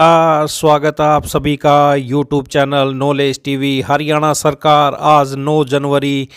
स्वागत है आप सभी का YouTube channel knowledge TV. Haryana सरकार आज 9 जनवरी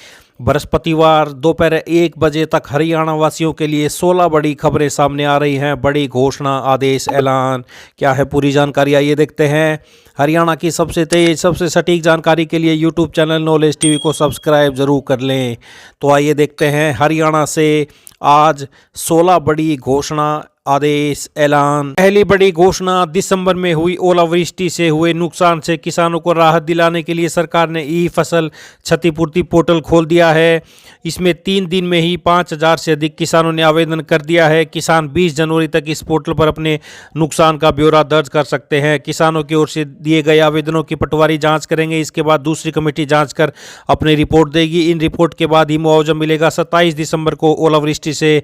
बृहस्पतिवार दोपहर 1 बजे तक हरियाणा वासियों के लिए 16 बड़ी खबरें सामने आ रही हैं। बड़ी घोषणा, आदेश, ऐलान क्या है, पूरी जानकारी आइए देखते हैं। हरियाणा की सबसे तेज, सबसे सटीक जानकारी के लिए यूट्यूब चैनल नॉलेज टीवी को सब्सक्राइब जरूर कर लें। तो आइए देखते हैं हरियाणा से आज 16 बड़ी घोषणा, आदेश, ऐलान। पहली बड़ी घोषणा, दिसंबर में हुई ओलावृष्टि से हुए नुकसान से किसानों को राहत दिलाने के लिए सरकार ने ई फसल क्षतिपूर्ति पोर्टल खोल दिया है। इसमें 3 दिन में ही 5,000 से अधिक किसानों ने आवेदन कर दिया है। किसान 20 जनवरी तक इस पोर्टल पर अपने नुकसान का ब्यौरा दर्ज कर सकते हैं। किसानों की ओर से दिए गए आवेदनों की पटवारी जांच करेंगे। इसके बाद दूसरी कमेटी जांच कर अपनी रिपोर्ट देगी। इन रिपोर्ट के बाद ही मुआवजा मिलेगा। 27 दिसंबर को ओलावृष्टि से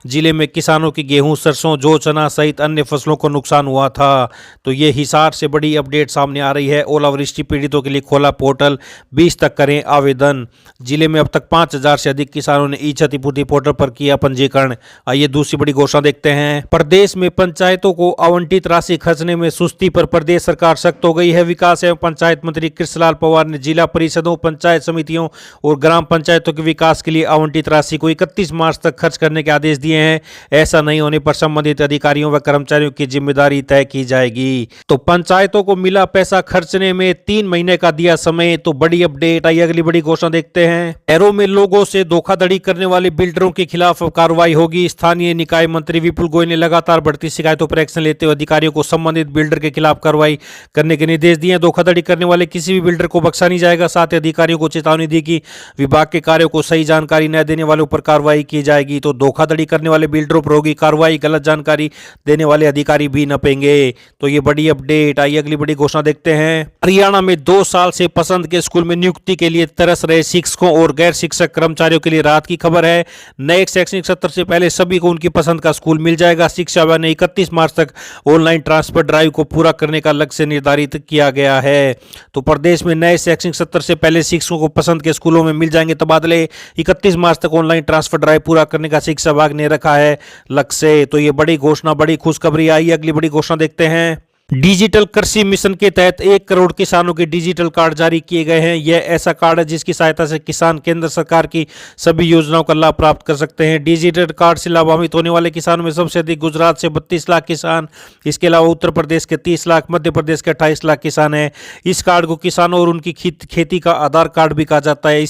जिले में किसानों की गेहूं, सरसों, जौ, चना सहित अन्य फसलों को नुकसान हुआ था। तो ये हिसार से बड़ी अपडेट सामने आ रही है। ओलावृष्टि पीड़ितों के लिए खोला पोर्टल, 20 तक करें आवेदन। जिले में अब तक 5,000 से अधिक किसानों ने ई क्षतिपूर्ति पोर्टल पर किया पंजीकरण। आइए दूसरी बड़ी घोषणा देखते हैं। प्रदेश में पंचायतों को आवंटित राशि खर्चने में सुस्ती पर प्रदेश सरकार सख्त हो गई है। विकास एवं पंचायत मंत्री कृष्णलाल पंवार ने जिला परिषदों, पंचायत समितियों और ग्राम पंचायतों के विकास के लिए आवंटित राशि को 31 मार्च तक खर्च करने के आदेश दिए हैं। ऐसा नहीं होने पर संबंधित अधिकारियों व कर्मचारियों की जिम्मेदारी तय की जाएगी। तो पंचायतों को मिला पैसा खर्चने में 3 महीने का दिया समय। तो बड़ी अपडेट आई, अगली बड़ी घोषणा देखते हैं। शहरों में लोगों से धोखाधड़ी करने वाले बिल्डरों के खिलाफ कार्रवाई होगी। स्थानीय निकाय मंत्री विपुल गोयल ने लगातार बढ़ती शिकायतों पर एक्शन लेते हुए अधिकारियों को संबंधित बिल्डर के खिलाफ कार्रवाई करने के निर्देश दिए। धोखाधड़ी करने वाले किसी भी बिल्डर को बख्शा नहीं जाएगा। साथ ही अधिकारियों को चेतावनी दी कि विभाग के कार्यों को सही जानकारी न देने वालों पर कार्रवाई की जाएगी। तो धोखाधड़ी करने वाले बिल्डरों पर होगी कार्रवाई। गलत जानकारी देने वाले अधिकारी भी नपेंगे। तो ये बड़ी अपडेट आई, अगली बड़ी घोषणा देखते हैं। हरियाणा में 2 साल से पसंद के स्कूल में नियुक्ति के लिए तरस रहे शिक्षकों और गैर शिक्षक कर्मचारियों के लिए राहत की खबर है। नए शैक्षणिक सत्र से पहले सभी को उनकी पसंद का स्कूल मिल जाएगा। शिक्षा विभाग ने 31 मार्च तक ऑनलाइन ट्रांसफर ड्राइव को पूरा करने का लक्ष्य निर्धारित किया गया है। तो प्रदेश में नए शैक्षणिक सत्र से पहले शिक्षकों को पसंद के स्कूलों में मिल जाएंगे तबादले। 31 मार्च तक ऑनलाइन ट्रांसफर ड्राइव पूरा करने का शिक्षा विभाग ने रखा है लक्ष्य। तो ये बड़ी घोषणा, बड़ी खुशखबरी आई। अगली बड़ी घोषणा देखते हैं। डिजिटल कृषि मिशन के तहत 1 करोड़ किसानों के डिजिटल कार्ड जारी किए गए हैं। यह ऐसा कार्ड है जिसकी सहायता से किसान केंद्र सरकार की सभी योजनाओं का लाभ प्राप्त कर सकते हैं। डिजिटल कार्ड से लाभान्वित होने वाले किसानों में सबसे अधिक गुजरात से 32 लाख किसान, इसके अलावा उत्तर प्रदेश के 30 लाख, मध्य प्रदेश के 28 लाख किसान हैं। इस कार्ड को किसानों और उनकी खेती का आधार कार्ड भी कहा जाता है।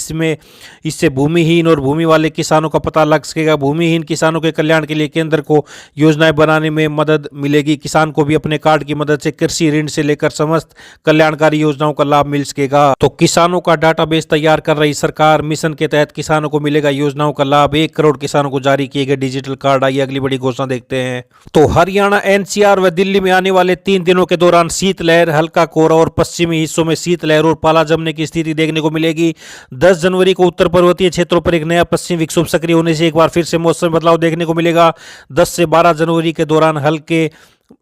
इससे भूमिहीन और भूमि वाले किसानों का पता लग सकेगा। भूमिहीन किसानों के कल्याण के लिए केंद्र को योजनाएं बनाने में मदद मिलेगी। किसान को भी अपने कार्ड की मदद से कृषि ऋण से लेकर समस्त कल्याणकारी योजनाओं का लाभ मिल सकेगा। तो किसानों का डाटाबेस तैयार कर रही सरकार। मिशन के तहत किसानों को मिलेगा योजनाओं का लाभ। 1 करोड़ किसानों को जारी किए गए डिजिटल कार्ड। आइए अगली बड़ी घोषणा देखते हैं। तो हरियाणा, एनसीआर व दिल्ली में आने वाले 3 दिनों के दौरान शीतलहर, हल्का कोहरा और पश्चिमी हिस्सों में शीतलहर और पाला जमने की स्थिति देखने को मिलेगी। 10 जनवरी को उत्तर पर्वतीय क्षेत्रों पर एक नया पश्चिमी विक्षोभ सक्रिय होने से एक बार फिर से मौसम बदलाव देखने को मिलेगा। 10 से 12 जनवरी के दौरान हल्के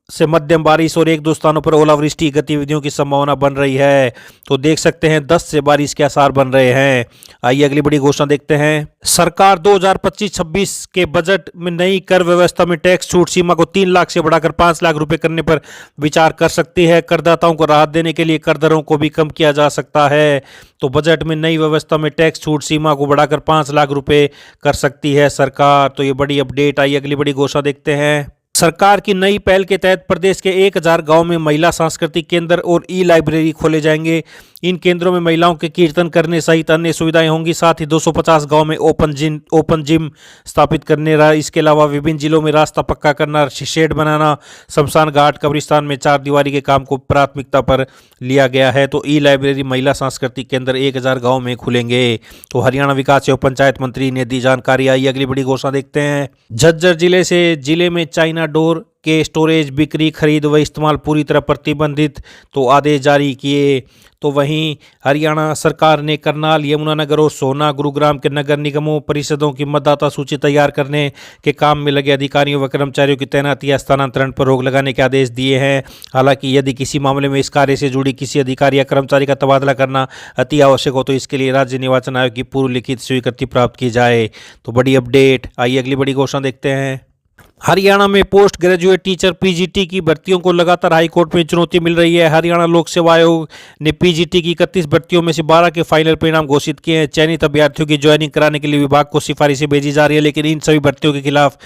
से मध्यम बारिश और 1-2 स्थानों पर ओलावृष्टि गतिविधियों की संभावना बन रही है। तो देख सकते हैं 10 से बारिश के आसार बन रहे हैं। आइए अगली बड़ी घोषणा देखते हैं। सरकार 2025-26 के बजट में नई कर व्यवस्था में टैक्स छूट सीमा को 3 लाख से बढ़ाकर 5 लाख रुपए करने पर विचार कर सकती है। करदाताओं को राहत देने के लिए कर दरों को भी कम किया जा सकता है। तो बजट में नई व्यवस्था में टैक्स छूट सीमा को बढ़ाकर 5 लाख रुपए कर सकती है सरकार। तो ये बड़ी अपडेट आई, अगली बड़ी घोषणा देखते हैं। सरकार की नई पहल के तहत प्रदेश के 1000 गांव में महिला सांस्कृतिक केंद्र और ई लाइब्रेरी खोले जाएंगे। इन केंद्रों में महिलाओं के कीर्तन करने सहित अन्य सुविधाएं होंगी। साथ ही 250 गांव में ओपन जिम स्थापित करने रहा। इसके अलावा विभिन्न जिलों में रास्ता पक्का करना, शेड बनाना, शमशान घाट, कब्रिस्तान में 4 दीवारी के काम को प्राथमिकता पर लिया गया है। तो ई लाइब्रेरी, महिला सांस्कृतिक केंद्र 1000 गाँव में खुलेंगे। तो हरियाणा विकास एवं पंचायत मंत्री ने दी जानकारी। आई अगली बड़ी घोषणा देखते हैं। झज्जर जिले में चाइना डोर के स्टोरेज, बिक्री, खरीद व इस्तेमाल पूरी तरह प्रतिबंधित तो आदेश जारी किए। तो वहीं हरियाणा सरकार ने करनाल, यमुनानगर और सोहना, गुरुग्राम के नगर निगमों परिषदों की मतदाता सूची तैयार करने के काम में लगे अधिकारियों व कर्मचारियों की तैनाती या स्थानांतरण पर रोक लगाने के आदेश दिए हैं। हालांकि यदि किसी मामले में इस कार्य से जुड़ी किसी अधिकारी या कर्मचारी का तबादला करना अति आवश्यक हो तो इसके लिए राज्य निर्वाचन आयोग की पूर्व लिखित स्वीकृति प्राप्त की जाए। तो बड़ी अपडेट। आइए अगली बड़ी घोषणा देखते हैं। हरियाणा में पोस्ट ग्रेजुएट टीचर पीजीटी की भर्तियों को लगातार हाईकोर्ट में चुनौती मिल रही है। हरियाणा लोक सेवा आयोग ने पीजीटी की 31 भर्तियों में से 12 के फाइनल परिणाम घोषित किए हैं। चयनित अभ्यर्थियों की ज्वाइनिंग कराने के लिए विभाग को सिफारिशें भेजी जा रही है, लेकिन इन सभी भर्तियों के खिलाफ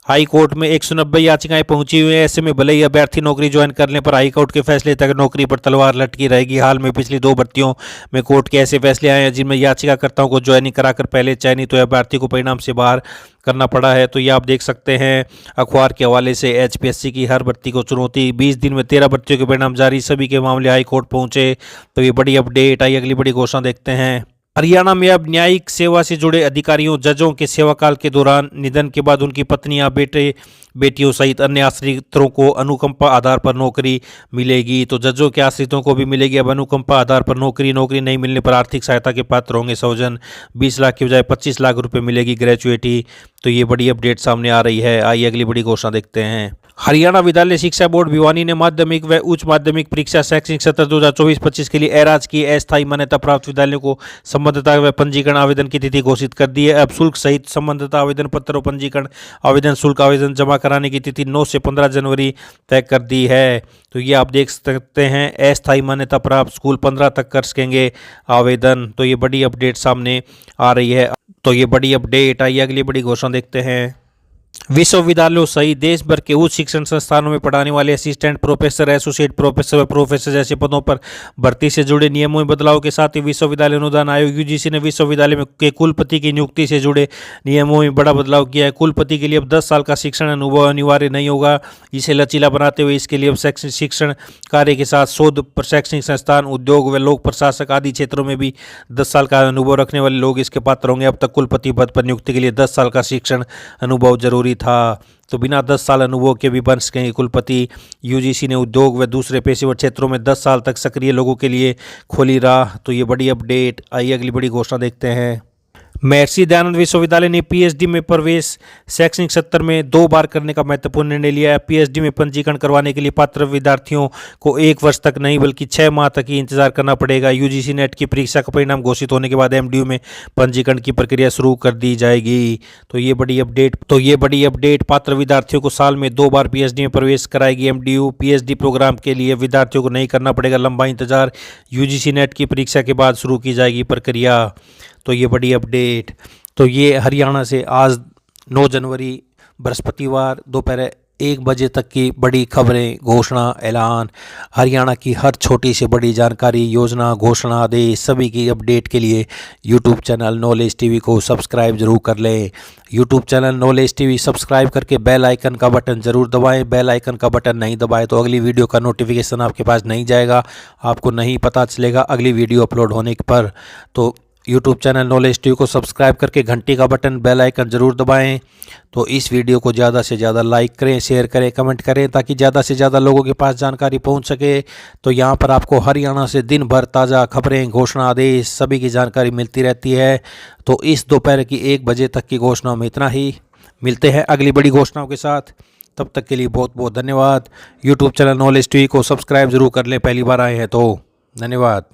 हाई कोर्ट में 190 याचिकाएं पहुंची हुई हैं। ऐसे में भले ही अभ्यर्थी नौकरी ज्वाइन करने पर हाई कोर्ट के फैसले तक नौकरी पर तलवार लटकी रहेगी। हाल में पिछली 2 भर्तियों में कोर्ट के ऐसे फैसले आए हैं जिनमें याचिकाकर्ताओं को ज्वाइनिंग कराकर पहले चयनित हुए अभ्यर्थी को परिणाम से बाहर करना पड़ा है। तो ये आप देख सकते हैं अखबार के हवाले से एचपीएससी की हर भर्ती को चुनौती, 20 दिन में 13 भर्तियों के परिणाम जारी, सभी के मामले हाई कोर्ट पहुंचे। तो ये बड़ी अपडेट आई। अगली बड़ी घोषणा देखते हैं। हरियाणा में अब न्यायिक सेवा से जुड़े अधिकारियों, जजों के सेवाकाल के दौरान निधन के बाद उनकी पत्नियां, बेटे बेटियों सहित अन्य आश्रितों को अनुकंपा आधार पर नौकरी मिलेगी। तो जजों के आश्रितों को भी मिलेगी अब अनुकंपा आधार पर नौकरी। नौकरी नहीं मिलने पर आर्थिक सहायता के पात्र होंगे स्वजन। 20 लाख की बजाय 25 लाख रुपए मिलेगी ग्रेजुएटी। तो ये बड़ी अपडेट सामने आ रही है। आइए अगली बड़ी घोषणा देखते हैं। हरियाणा विद्यालय शिक्षा बोर्ड भिवानी ने माध्यमिक व उच्च माध्यमिक परीक्षा शैक्षणिक सत्र 2024-25 के लिए अराजकीय अस्थायी मान्यता प्राप्त विद्यालयों को संबद्धता व पंजीकरण आवेदन की तिथि घोषित कर दी है। अब शुल्क सहित संबद्धता आवेदन पत्र और पंजीकरण आवेदन शुल्क आवेदन जमा कराने की तिथि 9 से 15 जनवरी तय कर दी है। तो ये आप देख सकते हैं अस्थायी मान्यता प्राप्त स्कूल 15 तक कर सकेंगे आवेदन। तो ये बड़ी अपडेट सामने आ रही है। तो ये बड़ी अपडेट आई। अगली बड़ी घोषणा देखते हैं। विश्वविद्यालयों सहित देश भर के उच्च शिक्षण संस्थानों में पढ़ाने वाले असिस्टेंट प्रोफेसर, एसोसिएट प्रोफेसर व प्रोफेसर जैसे पदों पर भर्ती से जुड़े नियमों में बदलाव के साथ ही विश्वविद्यालय अनुदान आयोग यूजीसी ने विश्वविद्यालय के कुलपति की नियुक्ति से जुड़े नियमों में बड़ा बदलाव किया है। कुलपति के लिए अब 10 साल का शिक्षण अनुभव अनिवार्य नहीं होगा। इसे लचीला बनाते हुए इसके लिए अब शैक्षणिक शिक्षण कार्य के साथ शोध, शैक्षणिक संस्थान, उद्योग व लोक प्रशासक आदि क्षेत्रों में भी 10 साल का अनुभव रखने वाले लोग इसके पात्र होंगे। अब तक कुलपति पद पर नियुक्ति के लिए 10 साल का शिक्षण अनुभव जरूरी था। तो बिना 10 साल अनुभव के भी बन सकेंगे कुलपति। यूजीसी ने उद्योग व दूसरे पेशेवर क्षेत्रों में 10 साल तक सक्रिय लोगों के लिए खोली राह। तो ये बड़ी अपडेट। आइए अगली बड़ी घोषणा देखते हैं। महर्षि दयानंद विश्वविद्यालय ने पीएचडी में प्रवेश शैक्षणिक सत्र में 2 बार करने का महत्वपूर्ण निर्णय लिया है। पीएचडी में पंजीकरण करवाने के लिए पात्र विद्यार्थियों को 1 वर्ष तक नहीं बल्कि 6 माह तक ही इंतजार करना पड़ेगा। यूजीसी नेट की परीक्षा का परिणाम घोषित होने के बाद एमडीयू में पंजीकरण की प्रक्रिया शुरू कर दी जाएगी। तो ये बड़ी अपडेट पात्र विद्यार्थियों को साल में 2 बार पीएचडी में प्रवेश कराएगी एमडीयू। पीएचडी प्रोग्राम के लिए विद्यार्थियों को नहीं करना पड़ेगा लंबा इंतजार। यूजीसी नेट की परीक्षा के बाद शुरू की जाएगी प्रक्रिया। तो ये बड़ी अपडेट। तो ये हरियाणा से आज 9 जनवरी बृहस्पतिवार दोपहर 1 बजे तक की बड़ी खबरें, घोषणा, ऐलान, हरियाणा की हर छोटी से बड़ी जानकारी, योजना, घोषणा, आदेश सभी की अपडेट के लिए यूट्यूब चैनल नॉलेज टीवी को सब्सक्राइब जरूर कर लें। YouTube channel knowledge TV subscribe करके बेल आइकन का बटन जरूर दबाएं। बेल आइकन का बटन नहीं दबाएं तो अगली वीडियो का नोटिफिकेशन आपके पास नहीं जाएगा, आपको नहीं पता चलेगा अगली वीडियो अपलोड होने पर। तो यूट्यूब चैनल नॉलेज टीवी को सब्सक्राइब करके घंटी का बटन, बेल आइकन ज़रूर दबाएं। तो इस वीडियो को ज़्यादा से ज़्यादा लाइक करें, शेयर करें, कमेंट करें ताकि ज़्यादा से ज़्यादा लोगों के पास जानकारी पहुंच सके। तो यहाँ पर आपको हरियाणा से दिन भर ताज़ा खबरें, घोषणा, आदेश सभी की जानकारी मिलती रहती है। तो इस दोपहर की 1 बजे तक की घोषणाओं में इतना ही। मिलते हैं अगली बड़ी घोषणाओं के साथ। तब तक के लिए बहुत बहुत धन्यवाद। यूट्यूब चैनल नॉलेज टीवी को सब्सक्राइब जरूर कर लें, पहली बार आए हैं तो। धन्यवाद।